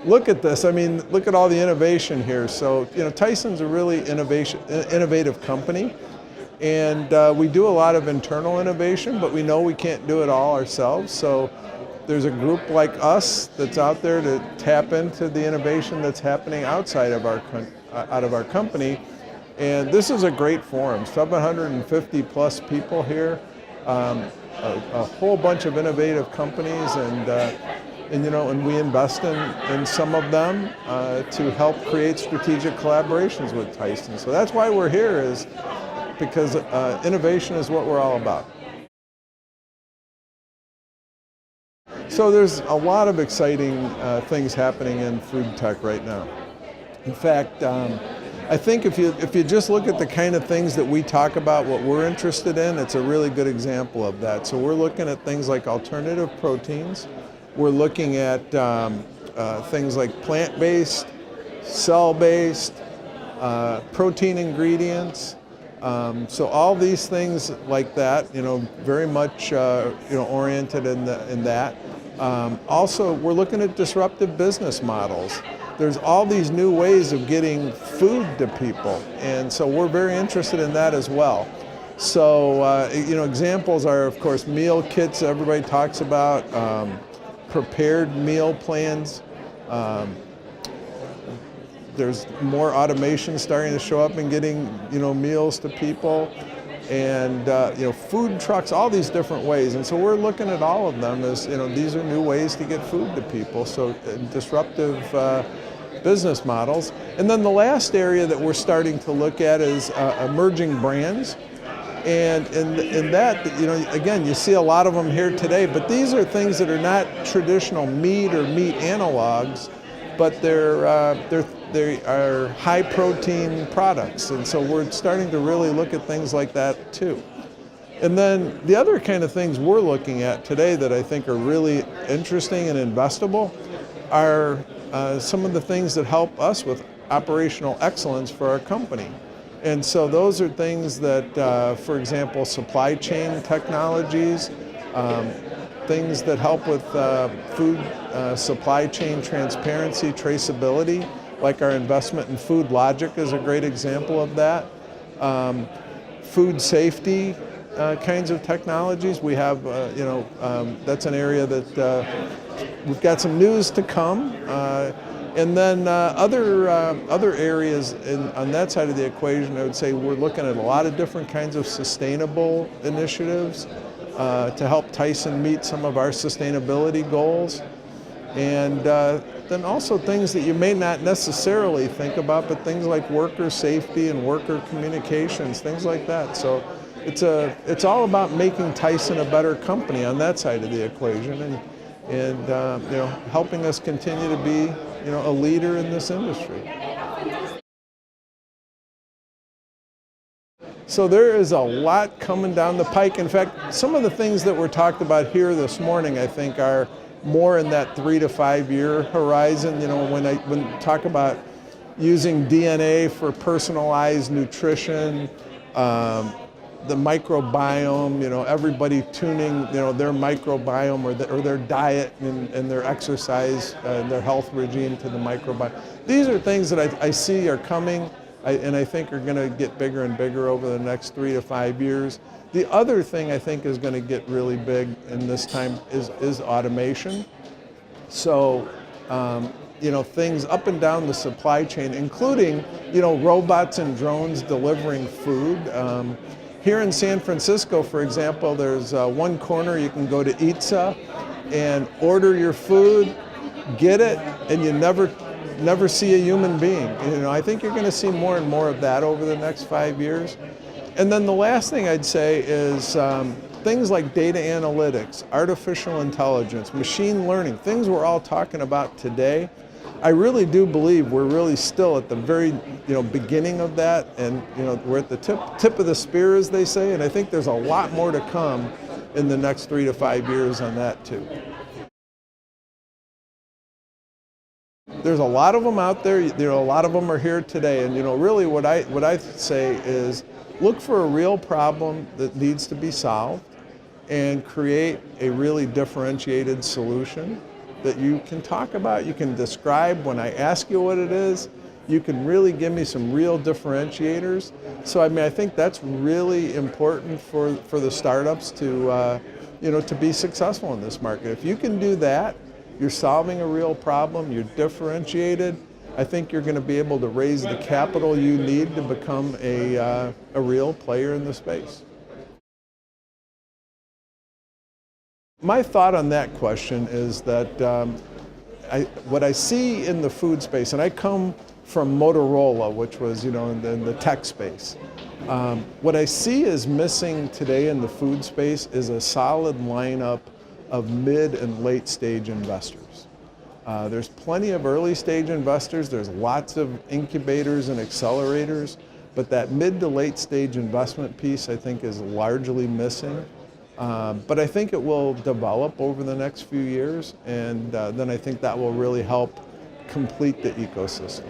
look at this. I mean, look at all the innovation here. So, Tyson's a really innovative company. And we do a lot of internal innovation, but we know we can't do it all ourselves. So there's a group like us that's out there to tap into the innovation that's happening outside of our company. And this is a great forum. 750 plus people here, a whole bunch of innovative companies, and we invest in some of them to help create strategic collaborations with Tyson. So that's why we're here, is because innovation is what we're all about. So there's a lot of exciting things happening in food tech right now. In fact, I think if you just look at the kind of things that we talk about, what we're interested in, it's a really good example of that. So we're looking at things like alternative proteins. We're looking at things like plant-based, cell-based, protein ingredients. So all these things like that, very much oriented in that. Also, we're looking at disruptive business models. There's all these new ways of getting food to people, and so we're very interested in that as well. So, examples are, of course, meal kits everybody talks about, prepared meal plans. There's more automation starting to show up in getting, meals to people, and food trucks, all these different ways. And so we're looking at all of them as, these are new ways to get food to people. So disruptive business models. And then the last area that we're starting to look at is emerging brands. And in that, again, you see a lot of them here today, but these are things that are not traditional meat or meat analogs, but they are high protein products. And so we're starting to really look at things like that too. And then the other kind of things we're looking at today that I think are really interesting and investable are some of the things that help us with operational excellence for our company. And so those are things that, for example, supply chain technologies, things that help with food supply chain transparency, traceability, like our investment in Food Logic is a great example of that. Food safety kinds of technologies. We have, that's an area that we've got some news to come. And then other areas on that side of the equation, I would say we're looking at a lot of different kinds of sustainable initiatives to help Tyson meet some of our sustainability goals. And then also things that you may not necessarily think about, but things like worker safety and worker communications, things like that. So it's all about making Tyson a better company on that side of the equation, and helping us continue to be a leader in this industry. So there is a lot coming down the pike. In fact, some of the things that were talked about here this morning, I think, are more in that 3 to 5 year horizon. When we talk about using DNA for personalized nutrition, the microbiome, everybody tuning, their microbiome or their diet and their exercise, their health regime to the microbiome. These are things that I see are coming, and I think are going to get bigger and bigger over the next 3 to 5 years. The other thing I think is going to get really big in this time is automation. So, things up and down the supply chain, including, robots and drones delivering food. Here in San Francisco, for example, there's one corner you can go to Itza and order your food, get it, and you never see a human being. I think you're going to see more and more of that over the next 5 years. And then the last thing I'd say is things like data analytics, artificial intelligence, machine learning, things we're all talking about today. I really do believe we're really still at the very beginning of that, and we're at the tip of the spear, as they say, and I think there's a lot more to come in the next 3 to 5 years on that too. There's a lot of them out there. A lot of them are here today, and really what I say is look for a real problem that needs to be solved and create a really differentiated solution. that you can talk about, you can describe when I ask you what it is, you can really give me some real differentiators. So I mean, I think that's really important for the startups to, to be successful in this market. If you can do that, you're solving a real problem, you're differentiated, I think you're going to be able to raise the capital you need to become a real player in the space. My thought on that question is that what I see in the food space, and I come from Motorola, which was, in the tech space. What I see is missing today in the food space is a solid lineup of mid and late stage investors. There's plenty of early stage investors, there's lots of incubators and accelerators, but that mid to late stage investment piece I think is largely missing. But I think it will develop over the next few years, and then I think that will really help complete the ecosystem.